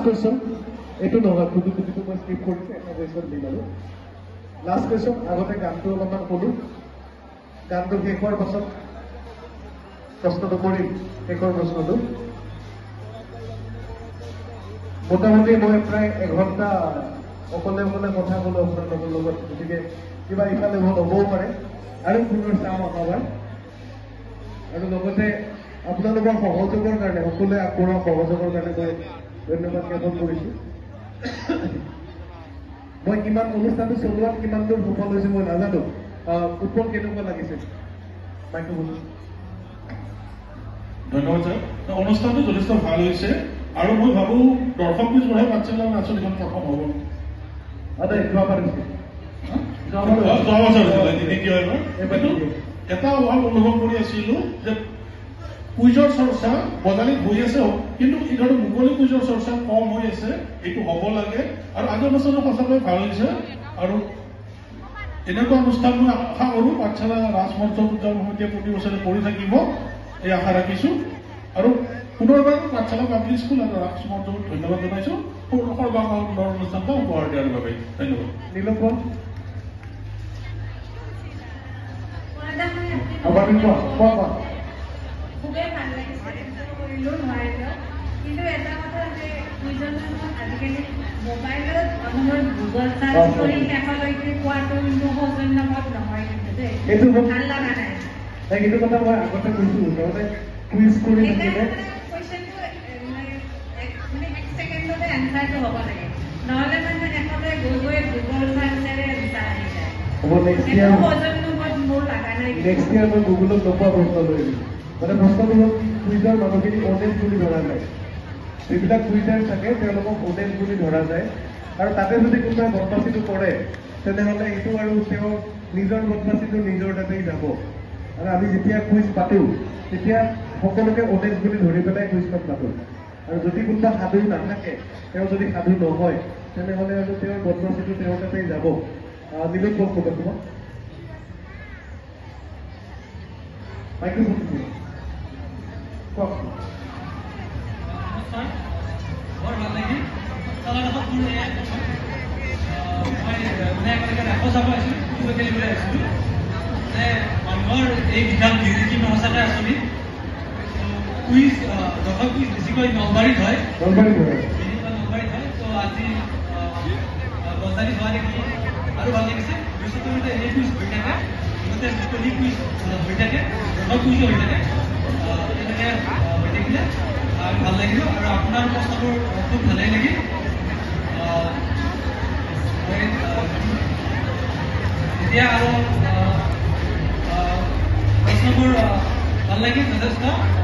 question. এইটো নহয় কুটিটো মই স্কিপ কৰিছোঁ এটা কুৱেশ্যন দিম আৰু লাষ্ট কুৱেশ্যন আগতে গানটো অলপমান ক'লোঁ গানটো শেষ হোৱাৰ পাছত প্ৰশ্নটো কৰিম শেষৰ প্ৰশ্নটো মোটামুটি মই প্ৰায় এঘণ্টা অকলে কথা ক'লোঁ আপোনালোকৰ লগত গতিকে কিবা ইফালে ভাল হ'বও পাৰে আৰু পুনৰ চাম অহাবাৰ আৰু লগতে আপোনালোকৰ সহযোগৰ কাৰণে সকলোৱে আগবঢ়োৱা সহযোগৰ কাৰণে মই ধন্যবাদ জ্ঞাপন কৰিছোঁ মই কিমান অনুষ্ঠানটো চলোৱাত কিমান দূৰ সফল হৈছে মই নাজানো উৎপল কেনেকুৱা লাগিছে মাইকটো বুজো ধন্যবাদ ছাৰ অনুষ্ঠানটো যথেষ্ট ভাল হৈছে আৰু মই ভাবোঁ দৰ্শক পিছপৰাই পাঠশালা নাচত ইমান প্ৰথম হ'ব যোৱাবাৰ এটা অভাৱ অনুভৱ কৰি আছিলোঁ যে কুইজৰ চৰ্চা বজালিত হৈ আছে কিন্তু ইধৰণে মুকলি কুইজৰ চৰ্চা কম হৈ আছে এইটো হ'ব লাগে আৰু আজি অনুষ্ঠানটো সঁচাকৈ ভাল হৈছে আৰু এনেকুৱা অনুষ্ঠান মই আশা কৰোঁ পাঠশালা ৰাজমঞ্চ উদ্যান সমিতিয়ে প্ৰতি বছৰে কৰি থাকিব এই আশা ৰাখিছোঁ আৰু পুনৰবাৰ পাঠশালা পাব্লিক স্কুল আৰু ৰাজমঞ্চক ধন্যবাদ জনাইছোঁ সৰ্বাংগৰ অনুষ্ঠানটো উপহাৰ দিয়াৰ বাবে ধন্যবাদ নীলপল খুবেই ভাল লাগিছে কৰিলোঁ নোৱাৰিলেও কিন্তু এটা কথা যে আজিকালি মোবাইলত অনবৰত গুগল চাৰ্চ কৰি শেষলৈকে কোৱাটো কিন্তু সৌজন্যমত নহয় কিন্তু দেই ভাল লগা নাই সেইটো কথা মই আগতে কৈছোঁ তাৰমানে কুইজ কৰি থাকিলে কুৱেশ্যনটো মানে এক ছেকেণ্ডতে এনচাৰটো হ'ব লাগে নহ'লে মানে শেষলৈ গৈ গৈ গুগল চাৰ্চেৰে এনচাৰ আহি যায় সৌজন্যমত মোৰ লগা নাই নেক্সট ইয়াৰ মই গুগলত নোপোৱা প্ৰশ্ন লৈ আহিম মানে প্ৰশ্নটো হ'ল কুইজৰ মানুহখিনি অডিয়েঞ্চ বুলি ধৰা যায় যিবিলাক কুইজাৰ থাকে তেওঁলোকক অডিয়েঞ্চ বুলি ধৰা যায় আৰু তাতে যদি কোনোবাই বদমাচিটো কৰে তেনেহ'লে এইটো আৰু তেওঁ নিজৰ বদমাচিটো নিজৰ তাতেই যাব আৰু আমি যেতিয়া কুইজ পাতোঁ তেতিয়া সকলোকে অডিয়েঞ্চ বুলি ধৰি পেলাই কুইজখন পাতোঁ আৰু যদি কোনোবা সাধু নাথাকে তেওঁ যদি সাধু নহয় তেনেহ'লে আৰু তেওঁৰ বদমাচিটো তেওঁৰ তাতেই যাব নিলোৎ ক'ত ক'ব তোমাক মাইক্ৰফোন কওক বৰ ভাল লাগিল তলাডোখৰত মোৰ মই একেলগে ৰাখো চাব আহিছিলোঁ ফুটবল খেলিবলৈ আহিছিলোঁ যে মানুহৰ এই বিশাল ভিজিটিং সঁচাকৈ আচৰিত কুইজ দৰ্শক কুইজ বেছিকৈ নলবাৰীত হয় নলবাৰীত হয় ত' আজি বজাৰীত হোৱা দেখি আৰু ভাল লাগিছে ভৱিষ্যতে এনে কুইজ হৈ থাকে লগতে মুকলি কুইজ হৈ থাকে দৰ্শক কুইজো হৈ থাকে তেনেকৈ হৈ থাকিলে আৰু ভাল লাগিব আৰু আপোনাৰ প্ৰশ্নবোৰ খুব ভালেই লাগিল এতিয়া আৰু প্ৰশ্নবোৰ ভাল লাগিল যথেষ্ট